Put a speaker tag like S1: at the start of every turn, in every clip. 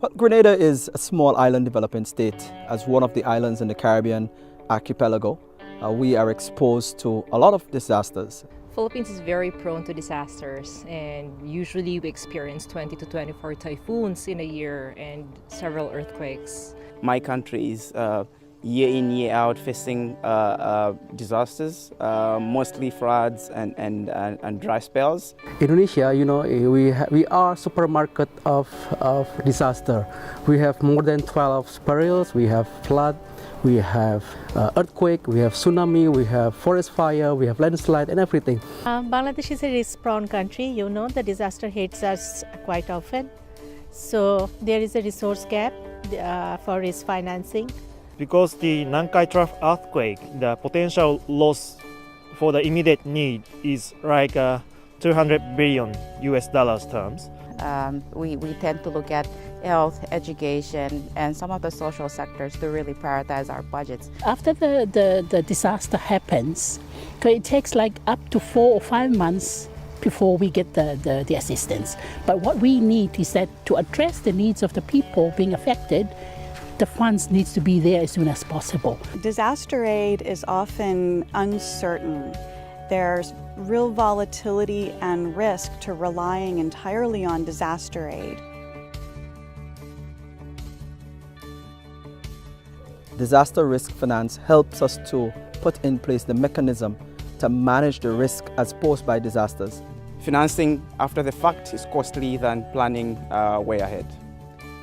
S1: Well, Grenada is a small island developing state. As one of the islands in the Caribbean archipelago, we are exposed to a lot of disasters.
S2: Philippines is very prone to disasters, and usually we experience 20 to 24 typhoons in a year and several earthquakes.
S3: My country is year in, year out facing disasters, mostly floods and dry spells.
S4: Indonesia, we are supermarket of disaster. We have more than 12 perils. We have flood, we have earthquake, we have tsunami, we have forest fire, we have landslide and everything.
S5: Bangladesh is a risk-prone country. The disaster hits us quite often. So there is a resource gap for risk financing.
S6: Because the Nankai Trough earthquake, the potential loss for the immediate need is like 200 billion US dollars terms.
S7: We tend to look at health, education, and some of the social sectors to really prioritize our budgets.
S8: After the disaster happens, it takes like up to 4 or 5 months before we get the assistance. But what we need is that to address the needs of the people being affected, the funds needs to be there as soon as possible.
S9: Disaster aid is often uncertain. There's real volatility and risk to relying entirely on disaster aid.
S1: Disaster risk finance helps us to put in place the mechanism to manage the risk as posed by disasters.
S3: Financing after the fact is costly than planning way ahead.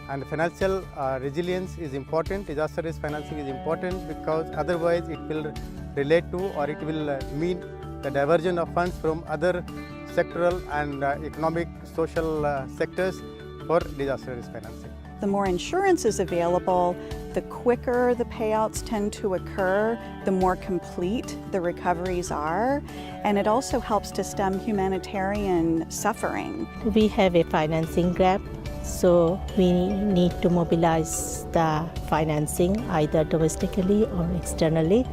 S10: And financial resilience is important. Disaster risk financing is important because otherwise it will relate to or it will mean the diversion of funds from other sectoral and economic, social sectors for disaster risk financing.
S9: The more insurance is available, the quicker the payouts tend to occur, the more complete the recoveries are, and it also helps to stem humanitarian suffering.
S5: We have a financing gap, so we need to mobilize the financing either domestically or externally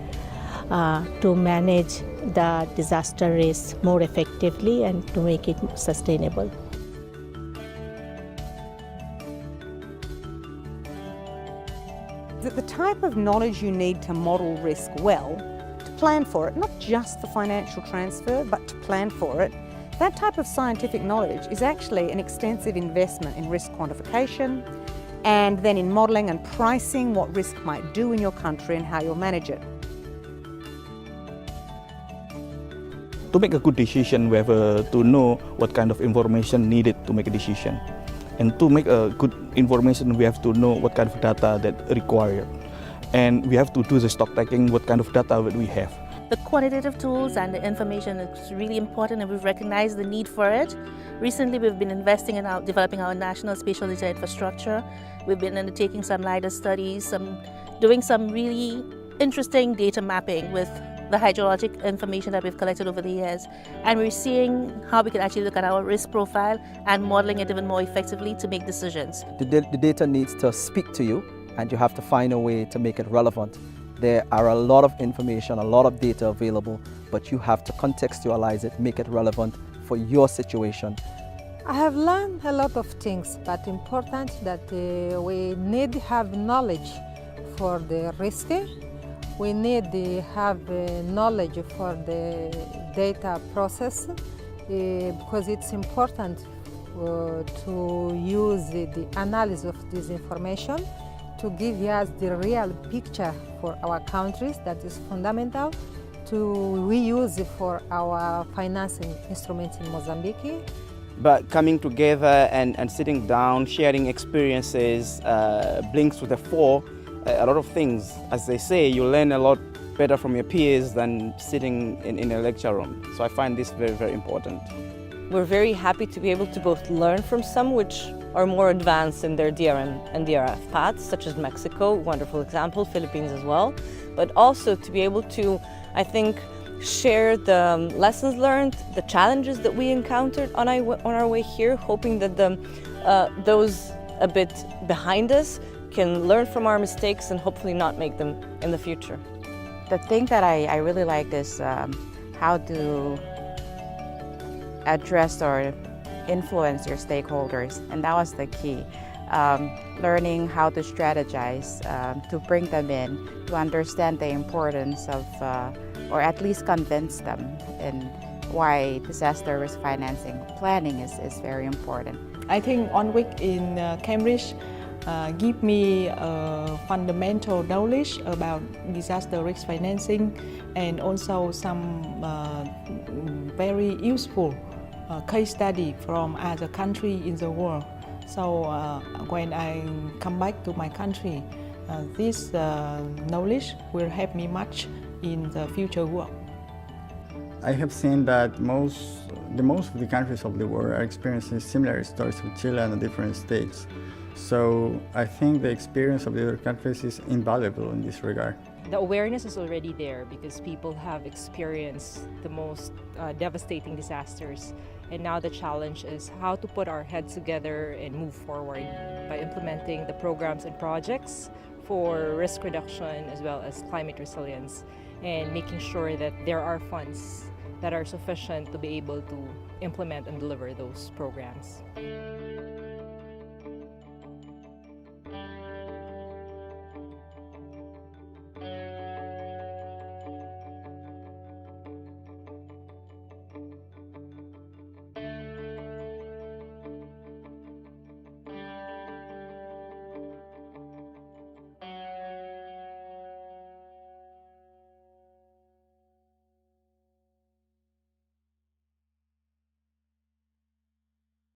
S5: to manage the disaster risk more effectively and to make it sustainable.
S11: The type of knowledge you need to model risk well, to plan for it, not just the financial transfer, but to plan for it, that type of scientific knowledge is actually an extensive investment in risk quantification and then in modelling and pricing what risk might do in your country and how you'll manage it.
S12: To make a good decision, we have to know what kind of information needed to make a decision. And to make a good information, we have to know what kind of data that required. And we have to do the stock taking, what kind of data that we have.
S13: The quantitative tools and the information is really important, and we've recognized the need for it. Recently, we've been investing in developing our national spatial data infrastructure. We've been undertaking some LiDAR studies, doing some really interesting data mapping with the hydrologic information that we've collected over the years. And we're seeing how we can actually look at our risk profile and modeling it even more effectively to make decisions.
S1: The data needs to speak to you, and you have to find a way to make it relevant. There are a lot of information, a lot of data available, but you have to contextualize it, make it relevant for your situation.
S14: I have learned a lot of things, but important that we need to have knowledge for the risk. We need to have knowledge for the data process because it's important to use the analysis of this information to give us the real picture for our countries. That is fundamental we use for our financing instruments in Mozambique.
S3: But coming together and sitting down, sharing experiences brings to the fore a lot of things. As they say, you learn a lot better from your peers than sitting in a lecture room. So I find this very, very important.
S15: We're very happy to be able to both learn from some which are more advanced in their DRM and DRF paths, such as Mexico, wonderful example, Philippines as well, but also to be able to, I think, share the lessons learned, the challenges that we encountered on our way here, hoping that those a bit behind us can learn from our mistakes and hopefully not make them in the future.
S7: The thing that I really liked is how to address or influence your stakeholders, and that was the key. learning how to strategize to bring them in, to understand the importance of, or at least convince them in why disaster risk financing planning is very important.
S16: I think 1 week in Cambridge give me fundamental knowledge about disaster risk financing and also some very useful case study from other countries in the world. So when I come back to my country, this knowledge will help me much in the future work.
S17: I have seen that most of the countries of the world are experiencing similar stories with Chile at different stages. So I think the experience of the other countries is invaluable in this regard.
S2: The awareness is already there because people have experienced the most devastating disasters. And now the challenge is how to put our heads together and move forward by implementing the programs and projects for risk reduction as well as climate resilience, and making sure that there are funds that are sufficient to be able to implement and deliver those programs.